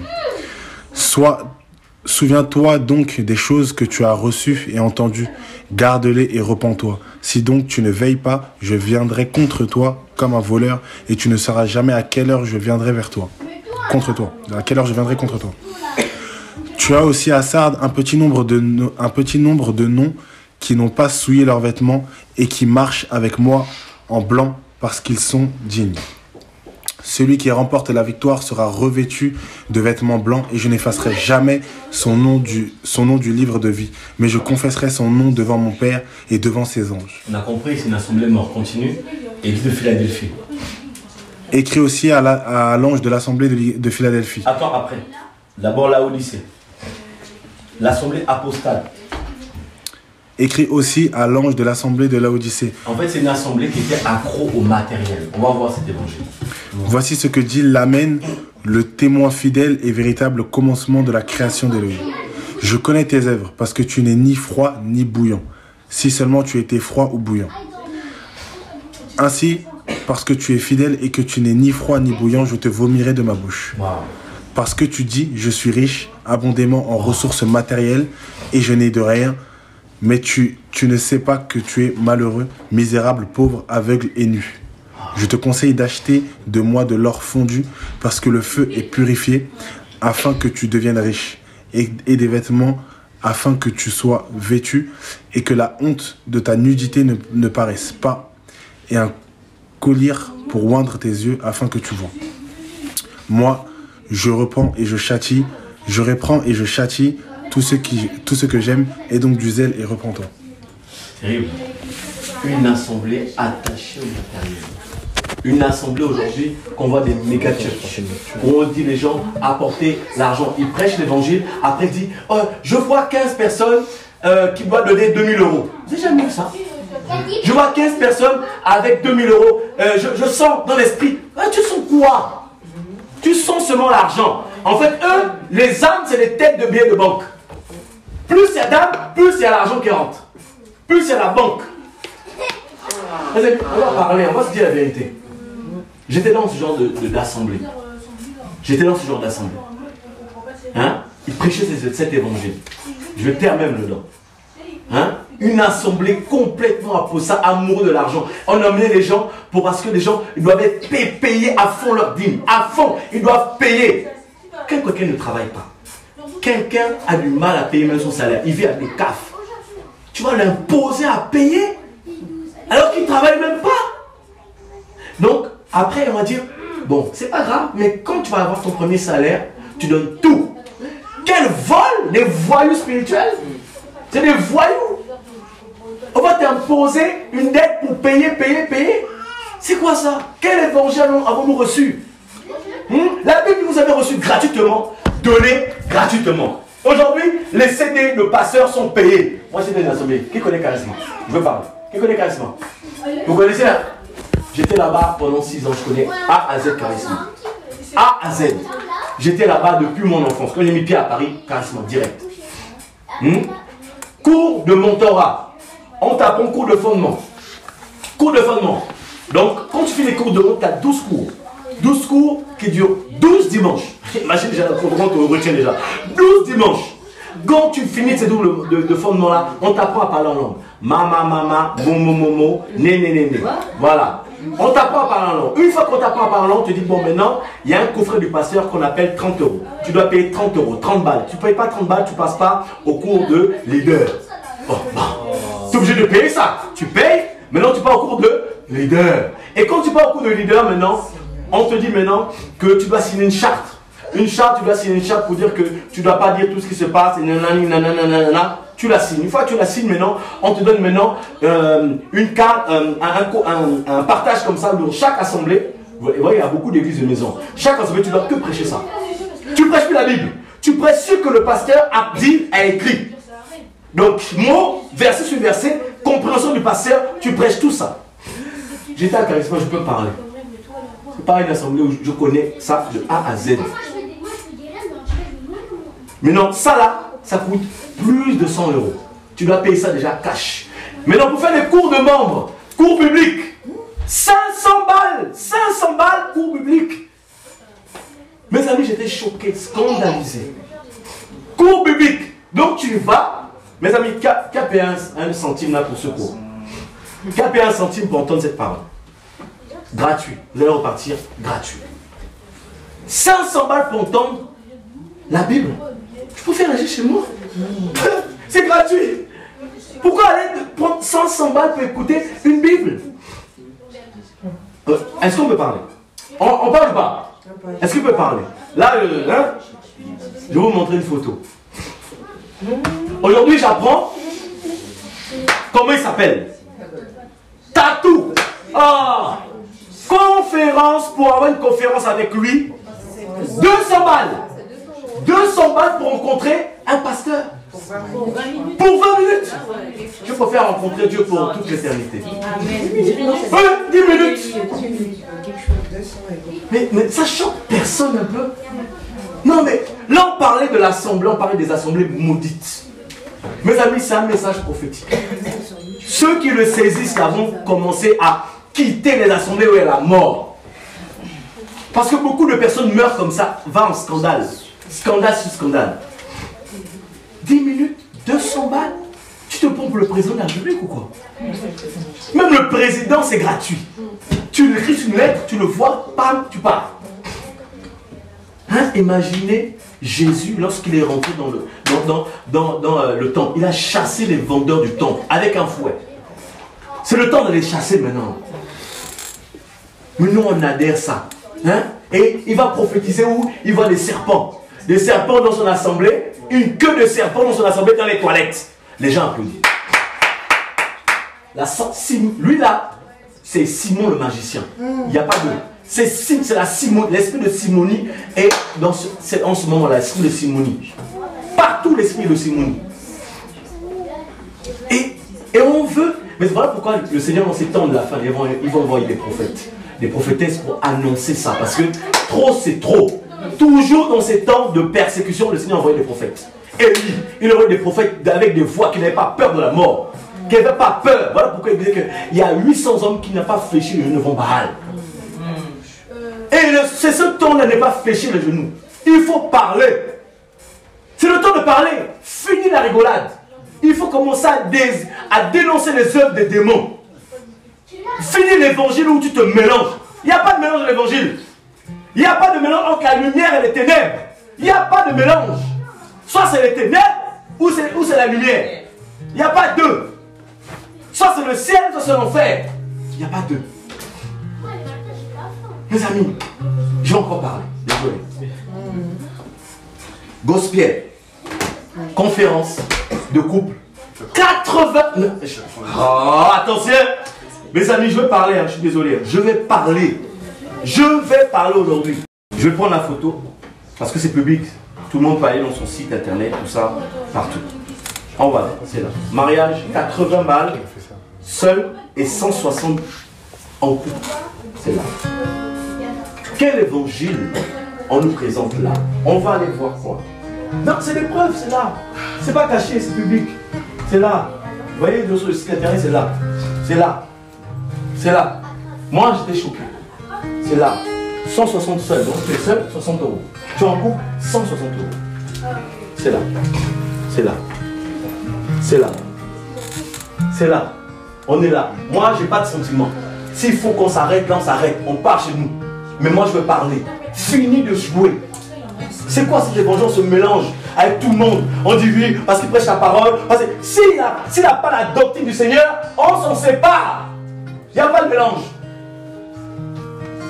Souviens-toi donc des choses que tu as reçues et entendues, garde-les et repens-toi. Si donc tu ne veilles pas, je viendrai contre toi comme un voleur et tu ne sauras jamais à quelle heure je viendrai vers toi. contre toi. À quelle heure je viendrai contre toi. Tu as aussi à Sardes un petit nombre de noms qui n'ont pas souillé leurs vêtements et qui marchent avec moi en blanc parce qu'ils sont dignes. Celui qui remporte la victoire sera revêtu de vêtements blancs et je n'effacerai jamais son nom du livre de vie. Mais je confesserai son nom devant mon Père et devant ses anges. On a compris, c'est une assemblée mort. Continue. Église de Philadelphie. Écrit aussi à l'ange de l'assemblée de Philadelphie. Attends, après. D'abord là au lycée. L'assemblée apostate. Écrit aussi à l'ange de l'assemblée de Laodicée. En fait, c'est une assemblée qui était accro au matériel. On va voir cet évangile. Voici ce que dit l'Amen, le témoin fidèle et véritable commencement de la création d'Élohim. Je connais tes œuvres, parce que tu n'es ni froid ni bouillant. Si seulement tu étais froid ou bouillant. Ainsi, parce que tu es fidèle et que tu n'es ni froid ni bouillant, je te vomirai de ma bouche. Wow. Parce que tu dis, je suis riche, abondamment en ressources matérielles, et je n'ai de rien, mais tu ne sais pas que tu es malheureux, misérable, pauvre, aveugle et nu. Je te conseille d'acheter de moi de l'or fondu, parce que le feu est purifié, afin que tu deviennes riche, et des vêtements, afin que tu sois vêtu, et que la honte de ta nudité ne paraisse pas, et un collier pour oindre tes yeux, afin que tu vois. Moi, je reprends et je châtie, je reprends et je châtie tout ce que j'aime, et donc du zèle et repens-toi. Terrible. Une assemblée attachée au matériel. Une assemblée aujourd'hui qu'on voit des méga church où on dit les gens apporter l'argent. Ils prêchent l'évangile, après ils disent oh, je vois 15 personnes qui doivent donner 2000 euros. Vous avez jamais vu ça? Je vois 15 personnes avec 2000 euros. Je sens dans l'esprit. Tu sens quoi? Tu sens seulement l'argent. En fait, eux, les âmes, c'est les têtes de billets de banque. Plus il y a d'âmes, plus il y a l'argent qui rentre. Plus il y a la banque. On va parler, on va se dire la vérité. J'étais dans ce genre d'assemblée. J'étais dans ce genre d'assemblée. Hein? Ils prêchaient cet évangile. Je vais taire même le nom. Hein? Une assemblée complètement apostée, amoureux de l'argent. On emmenait les gens parce que les gens ils doivent être payés à fond leur dîme. À fond, ils doivent payer. Quand quelqu'un ne travaille pas, quelqu'un a du mal à payer même son salaire. Il vit avec des CAF. Tu vas l'imposer à payer alors qu'il ne travaille même pas. Donc, après, on va dire, bon, c'est pas grave, mais quand tu vas avoir ton premier salaire, tu donnes tout. Quel vol, les voyous spirituels? C'est des voyous. On va t'imposer une dette pour payer. C'est quoi ça? Quel évangile avons-nous reçu? La Bible que vous avez reçue gratuitement, donnée gratuitement. Aujourd'hui, les CD de pasteurs sont payés. Moi, j'étais dans l'assemblée. Qui connaît Charisma? Je veux parler. Qui connaît Charisma? Vous connaissez là? J'étais là-bas pendant 6 ans. Je connais A à Z Charisma. A à Z. J'étais là-bas depuis mon enfance. Quand j'ai mis pied à Paris, Charisma, direct. Cours de mentorat. On t'apprend cours de fondement. Cours de fondement. Donc, quand tu fais les cours de fondement, tu as 12 cours. 12 cours qui durent 12 dimanches. Imagine déjà, on te retient déjà. 12 dimanches. Quand tu finis ces doubles de fondement-là, on t'apprend à parler en langue. Mama, momo, né. Voilà. On t'apprend à parler en langue. Une fois qu'on t'apprend à parler en langue, tu dis, bon, maintenant, il y a un coffret du pasteur qu'on appelle 30 euros. Tu dois payer 30 euros, 30 balles. Tu ne payes pas 30 balles, tu ne passes pas au cours de leader. Oh, tu es obligé de payer ça. Tu payes, maintenant tu pars au cours de leader. Et quand tu pars au cours de leader, maintenant, on te dit maintenant que tu dois signer une charte. Une charte, tu dois signer une charte pour dire que tu ne dois pas dire tout ce qui se passe. Nanana. Tu la signes. Une fois que tu la signes maintenant, on te donne maintenant une carte, un partage comme ça dans chaque assemblée. Vous voyez, il y a beaucoup d'églises de maison. Chaque assemblée, tu ne dois que prêcher ça. Tu ne prêches plus la Bible. Tu prêches ce que le pasteur a dit, a écrit. Donc, mot, verset sur verset, compréhension du pasteur, tu prêches tout ça. J'étais à Charisma, je peux parler. C'est pas une assemblée où je connais ça de A à Z. Maintenant, ça là, ça coûte plus de 100 euros. Tu dois payer ça déjà cash. Maintenant, pour faire des cours de membres, cours publics, 500 balles, 500 balles, cours publics. Mes amis, j'étais choqué, scandalisé. Cours public. Donc tu vas, mes amis, qui a payé un centime là pour ce cours? Qui a payé un centime pour entendre cette parole? Gratuit. Vous allez repartir gratuit. 500 balles pour entendre la Bible. Je préfère agir chez moi. C'est gratuit. Pourquoi aller prendre 500 balles pour écouter une Bible? Est-ce qu'on peut parler? On parle ou pas? Est-ce qu'on peut parler? Là, je vais vous montrer une photo. Aujourd'hui, j'apprends comment il s'appelle. Tatou. Ah, conférence pour avoir une conférence avec lui. 200 balles. 200 balles pour rencontrer un pasteur. Pour 20 minutes. Je préfère rencontrer Dieu pour toute l'éternité. 10 minutes. Mais ça choque personne un peu. Non mais là on parlait de l'assemblée, on parlait des assemblées maudites. Mes amis, c'est un message prophétique. Ceux qui le saisissent là vont commencer à quitter les assemblées où il y a la mort. Parce que beaucoup de personnes meurent comme ça, va en scandale. Scandale sur scandale. 10 minutes, 200 balles. Tu te prends pour le président de la République ou quoi? Même le président, c'est gratuit. Tu lui écris une lettre, tu le vois, bam, tu pars. Hein, imaginez Jésus lorsqu'il est rentré dans le temple. Il a chassé les vendeurs du temple avec un fouet. C'est le temps de les chasser maintenant. Mais nous, on adhère ça. Hein? Et il va prophétiser où il voit des serpents. Des serpents dans son assemblée. Une queue de serpent dans son assemblée dans les toilettes. Les gens applaudissent. Lui là, c'est Simon le magicien. Il n'y a pas de... C'est l'esprit de Simonie est en ce moment-là, l'esprit de Simonie. Partout l'esprit de Simonie. Et on veut... Mais voilà pourquoi le Seigneur dans ces temps de la fin, il va envoyer des prophètes. Des prophétesses pour annoncer ça. Parce que trop c'est trop. Toujours dans ces temps de persécution, le Seigneur envoyait des prophètes. Élie, il envoyait des prophètes avec des voix qui n'avaient pas peur de la mort. Qui n'avaient pas peur. Voilà pourquoi il disait qu'il y a 800 hommes qui n'ont pas fléchi le genou devant Baal. Et c'est ce temps-là n'est pas fléchir les genoux. Il faut parler. C'est le temps de parler. Fini la rigolade. Il faut commencer à dénoncer les œuvres des démons. Fini l'évangile où tu te mélanges. Il n'y a pas de mélange dans l'évangile. Il n'y a pas de mélange entre la lumière et les ténèbres. Il n'y a pas de mélange. Soit c'est les ténèbres ou c'est la lumière. Il n'y a pas deux. Soit c'est le ciel, soit c'est l'enfer. Il n'y a pas deux. Mes amis, j'ai encore parlé. Désolé. Gospel. Conférence de couple. 89. Oh, attention. Mes amis, je vais parler. Je suis désolé. Je vais parler. Je vais parler aujourd'hui. Je vais prendre la photo. Parce que c'est public. Tout le monde peut aller dans son site internet, tout ça, partout. En voilà, c'est là. Mariage, 80 balles. Seul et 160 en couple. C'est là. Quel évangile on nous présente là? On va aller voir quoi? Non, c'est des preuves, c'est là. C'est pas caché, c'est public. C'est là. Vous voyez, sur le site internet, c'est là. C'est là. C'est là. Moi, j'étais choqué. C'est là. 160 seuls. Donc, tu es seul, 60 euros. Tu es en couple, 160 euros. C'est là. C'est là. C'est là. C'est là. On est là. Moi, j'ai pas de sentiment. S'il faut qu'on s'arrête, là, on s'arrête. On part chez nous. Mais moi, je veux parler. Fini de jouer. C'est quoi cet évangile? On se mélange avec tout le monde. On dit oui, parce qu'il prêche la parole. Parce que s'il n'a pas la doctrine du Seigneur, on s'en sépare. Il n'y a pas de mélange.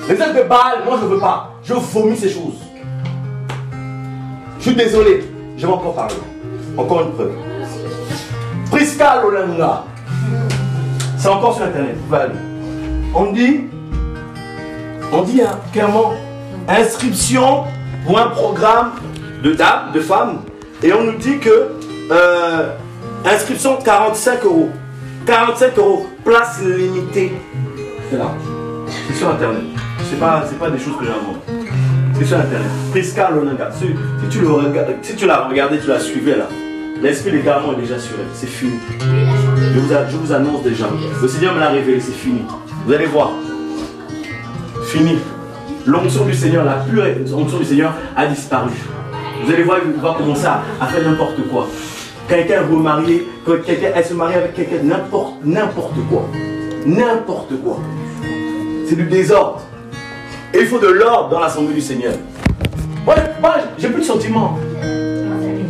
Les œuvres de Baal, moi, je ne veux pas. Je vomis ces choses. Je suis désolé. Je vais encore parler. Encore une preuve. Prisca Lolanga. C'est encore sur Internet. Vous pouvez aller. On dit hein, clairement, inscription pour un programme de dames, de femmes. Et on nous dit que inscription 45 euros. 45 euros, place limitée. C'est là. C'est sur Internet. C'est pas des choses que j'invente. C'est sur Internet. Prisca Lolanga. Si tu l'as regardé, tu l'as suivi là. L'esprit des garments est déjà sur elle. C'est fini. Je vous annonce déjà. Le Seigneur me l'a révélé, c'est fini. Vous allez voir. Fini. L'onction du Seigneur, la pure onction du Seigneur a disparu. Vous allez voir, il va commencer à faire n'importe quoi. Quelqu'un remarié, elle se marie avec quelqu'un, n'importe quoi. N'importe quoi. C'est du désordre. Et il faut de l'ordre dans l'assemblée du Seigneur. Moi, j'ai plus de sentiments.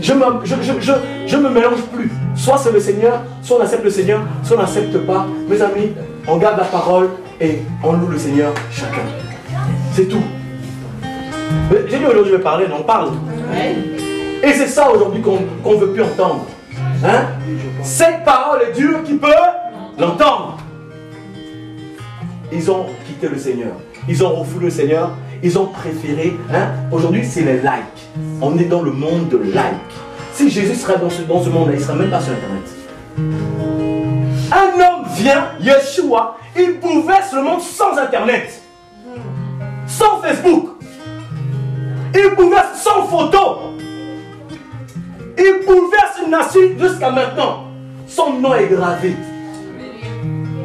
Je me mélange plus. Soit c'est le Seigneur, soit on accepte le Seigneur, soit on n'accepte pas. Mes amis, on garde la parole et on loue le Seigneur chacun. C'est tout. J'ai dit aujourd'hui, je vais parler, on parle. Et c'est ça aujourd'hui qu'on ne veut plus entendre. Hein? Cette parole est dure, qui peut l'entendre? Ils ont quitté le Seigneur. Ils ont refoulé le Seigneur. Ils ont préféré. Hein? Aujourd'hui, c'est les likes. On est dans le monde de likes. Si Jésus serait dans ce monde-là, il ne serait même pas sur Internet. Un homme vient, Yeshua, il bouleverse le monde sans Internet. Sans Facebook. Il bouleverse sans photo. Il bouleverse une nation jusqu'à maintenant. Son nom est gravé.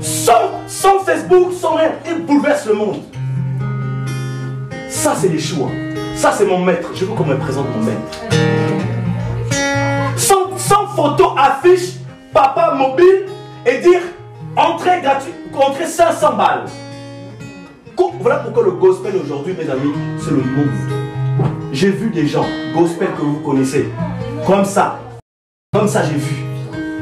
Sans Facebook, sans rien, il bouleverse le monde. Ça, c'est Yeshua. Ça, c'est mon maître. Je veux qu'on me présente mon maître. Sans photo, affiche, papa mobile et dire entrée gratuite, entrée 500 balles. Voilà pourquoi le gospel aujourd'hui, mes amis, c'est le monde. J'ai vu des gens, gospel que vous connaissez, comme ça j'ai vu.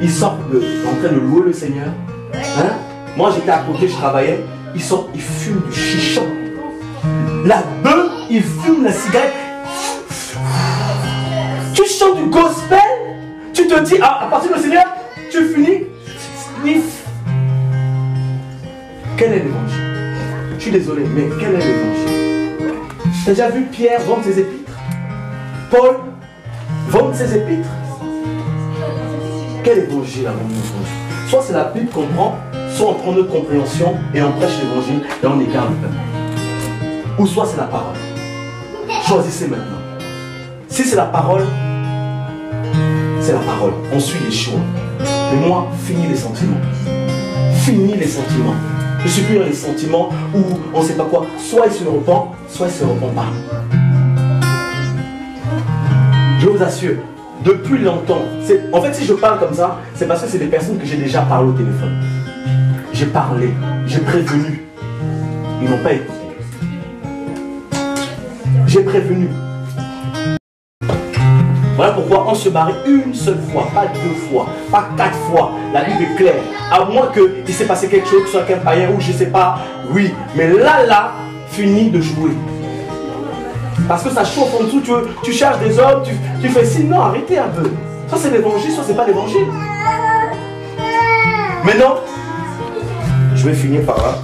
Ils sortent en train de louer le Seigneur. Hein? Moi j'étais à côté, je travaillais. Ils fument du chichon. La bœuf, ils fument la cigarette. Tu chantes du gospel, tu te dis, à partir du Seigneur, tu finis. Quel est l'évangile? Je suis désolé, mais quel est l'évangile? Tu as déjà vu Pierre vendre ses épîtres? Paul vendre ses épîtres? Quel évangile avons-nous? Soit c'est la Bible qu'on prend, soit on prend notre compréhension et on prêche l'évangile et on écarte le peuple. Ou soit c'est la parole. Choisissez maintenant. Si c'est la parole, c'est la parole. On suit les choix. Et moi, finis les sentiments. Finis les sentiments. Je suis plus dans les sentiments où on ne sait pas quoi. Soit il se repent, soit il ne se repent pas. Je vous assure, depuis longtemps, en fait si je parle comme ça, c'est parce que c'est des personnes que j'ai déjà parlé au téléphone. J'ai parlé, j'ai prévenu. Ils n'ont pas écouté. J'ai prévenu. Voilà pourquoi on se marie une seule fois, pas 2 fois, pas 4 fois. La Bible est claire. À moins qu'il s'est passé quelque chose, que ce soit qu'un païen ou je ne sais pas. Oui, mais là, finis de jouer. Parce que ça chauffe en dessous, tu cherches des hommes, tu fais si, non, arrêtez un peu. Soit c'est l'évangile, soit c'est pas l'évangile. Maintenant, je vais finir par là.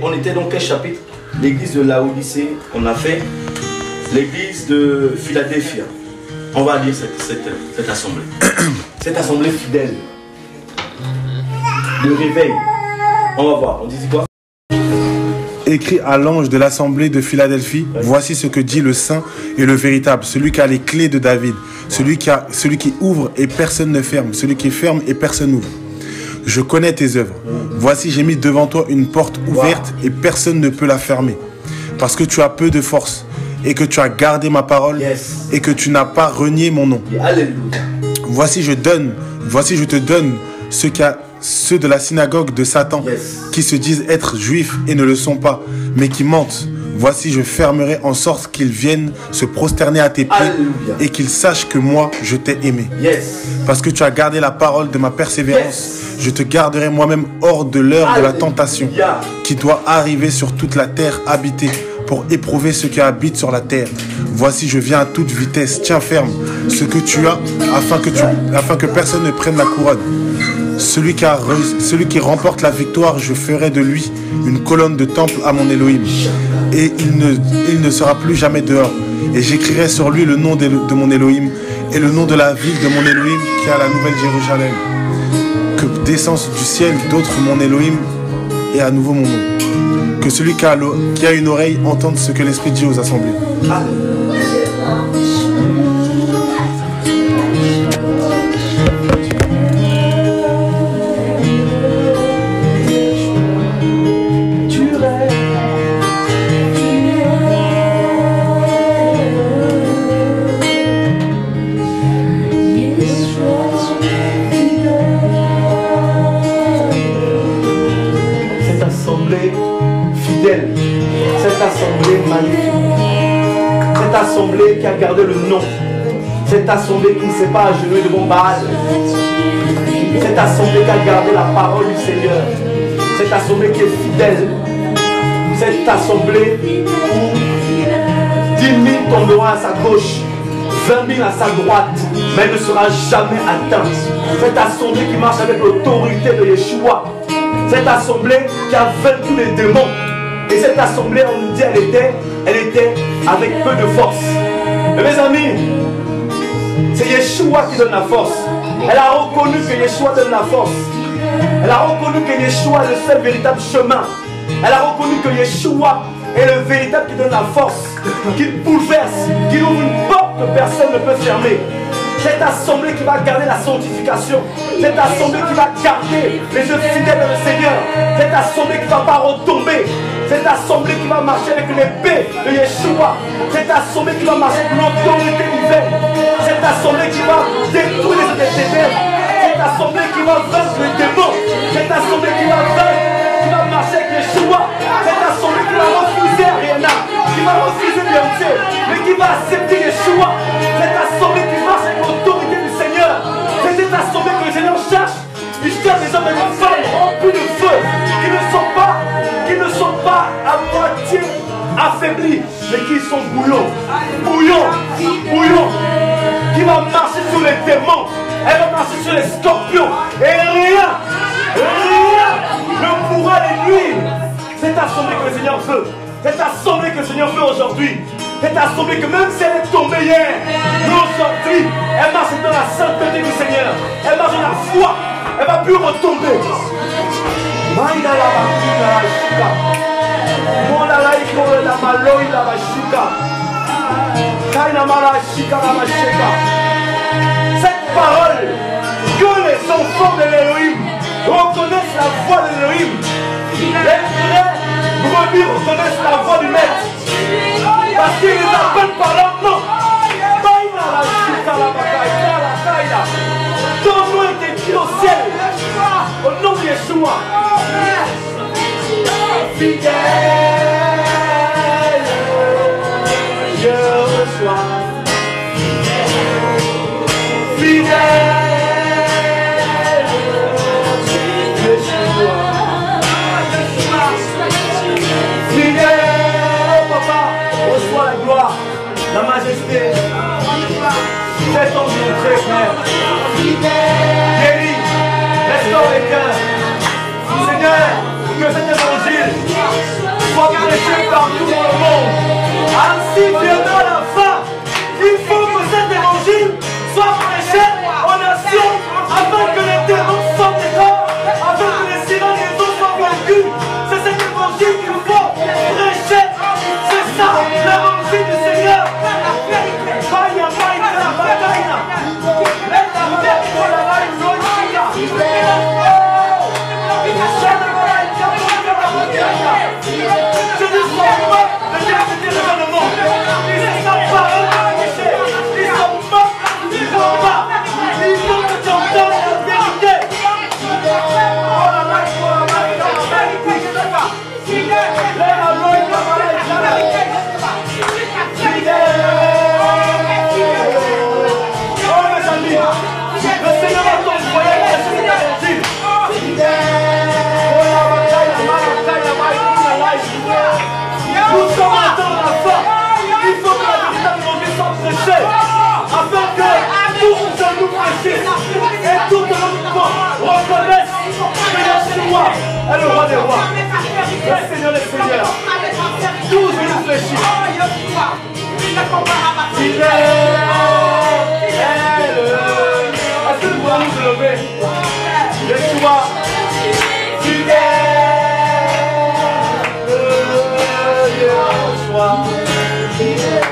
On était dans quel chapitre? L'église de Laodicée, on a fait l'église de Philadelphie. On va lire cette assemblée. Cette assemblée fidèle. Le réveil. On va voir, on dit quoi? Écrit à l'ange de l'assemblée de Philadelphie, voici ce que dit le saint et le véritable, celui qui a les clés de David, celui qui ouvre et personne ne ferme, celui qui ferme et personne n'ouvre. Je connais tes œuvres. Voici, j'ai mis devant toi une porte ouverte et personne ne peut la fermer. Parce que tu as peu de force et que tu as gardé ma parole et que tu n'as pas renié mon nom. Alléluia. Voici, je te donne ceux de la synagogue de Satan qui se disent être juifs et ne le sont pas, mais qui mentent. Voici, je fermerai en sorte qu'ils viennent se prosterner à tes pieds. Alléluia. Et qu'ils sachent que moi, je t'ai aimé. Parce que tu as gardé la parole de ma persévérance. Je te garderai moi-même hors de l'heure de la tentation qui doit arriver sur toute la terre habitée pour éprouver ceux qui habitent sur la terre. Voici, je viens à toute vitesse. Tiens ferme ce que tu as afin que personne ne prenne la couronne. Celui qui remporte la victoire, je ferai de lui une colonne de temple à mon Elohim. Et il ne sera plus jamais dehors. Et j'écrirai sur lui le nom de mon Elohim et le nom de la ville de mon Elohim qui est à la Nouvelle Jérusalem. Que descende du ciel d'autres mon Elohim et à nouveau mon nom. Que celui qui a une oreille entende ce que l'Esprit dit aux assemblées. assemblée magnifique. Cette assemblée qui a gardé le nom. Cette assemblée qui ne s'est pas agenouillée devant Baal. Cette assemblée qui a gardé la parole du Seigneur. Cette assemblée qui est fidèle. Cette assemblée où 10 000 tomberont à sa gauche, 20 000 à sa droite, mais elle ne sera jamais atteinte. Cette assemblée qui marche avec l'autorité de Yeshua. Cette assemblée qui a vaincu les démons. Et cette assemblée, on nous dit, elle était avec peu de force. Mais mes amis, c'est Yeshua qui donne la force. Elle a reconnu que Yeshua donne la force. Elle a reconnu que Yeshua est le seul véritable chemin. Elle a reconnu que Yeshua est le véritable qui donne la force, qui bouleverse, qui ouvre une porte que personne ne peut fermer. Cette assemblée qui va garder la sanctification. Cette assemblée qui va garder les yeux fidèles dans le Seigneur. Cette assemblée qui ne va pas retomber. Cette assemblée qui va marcher avec l'épée de Yeshua. Cette assemblée qui va marcher avec l'autorité divine. Cette assemblée qui va détruire les ténèbres. Cette assemblée qui va vaincre les démons. Cette assemblée qui va vaincre, qui va marcher avec Yeshua. Cette assemblée qui va refuser Ariana, qui va refuser Beyoncé, mais qui va accepter Yeshua. Cette assemblée qui marche avec l'autorité du Seigneur. C'est cette assemblée que le Seigneur cherche. Il cherche des hommes et des femmes remplis de feu, qui ne sont pas à moitié affaiblis, mais qui sont bouillants, qui va marcher sur les démons, elle va marcher sur les scorpions, et rien ne pourra les nuire. Cette assemblée que le Seigneur veut, cette assemblée que le Seigneur veut aujourd'hui, cette assemblée que même si elle est tombée hier, nous aujourd'hui, elle marche dans la sainteté du Seigneur, elle marche dans la foi, elle ne va plus retomber. Cette parole que les enfants de l'Élohim reconnaissent la voix de l'Élohim. Les vrais brebis reconnaissent la voix du maître. Parce qu'ils les appellent par leur nom. Ton nom est écrit au ciel. Au nom de Yeshua. Fidèle, je reçois. Fidèle, Yeshua. Fidèle, papa, reçois la gloire, la majesté. Fais ton entrée, frère. Guéris, restaure les cœurs. Seigneur, que cet évangile soit prêché partout dans le monde. Ainsi viendra la fin. Il faut que cet évangile soit prêché aux nations afin que les démons sortent des corps, afin que les sirènes et les autres soient vaincus. C'est cet évangile qu'il faut prêcher. C'est ça, l'évangile du Seigneur. Et tout le monde reconnaisse que Yeshua est le roi des rois, le Seigneur des seigneurs. Tous nous fléchis. Fidèle. Est-ce que nous pouvons nous lever? Yeshua, fidèle. Yeshua, fidèle.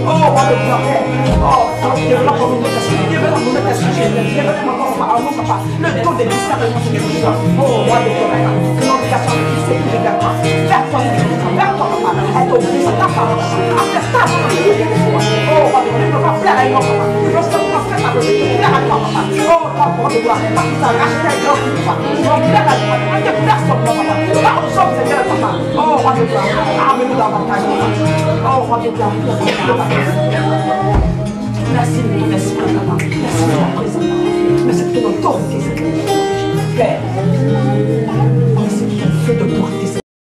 Oh,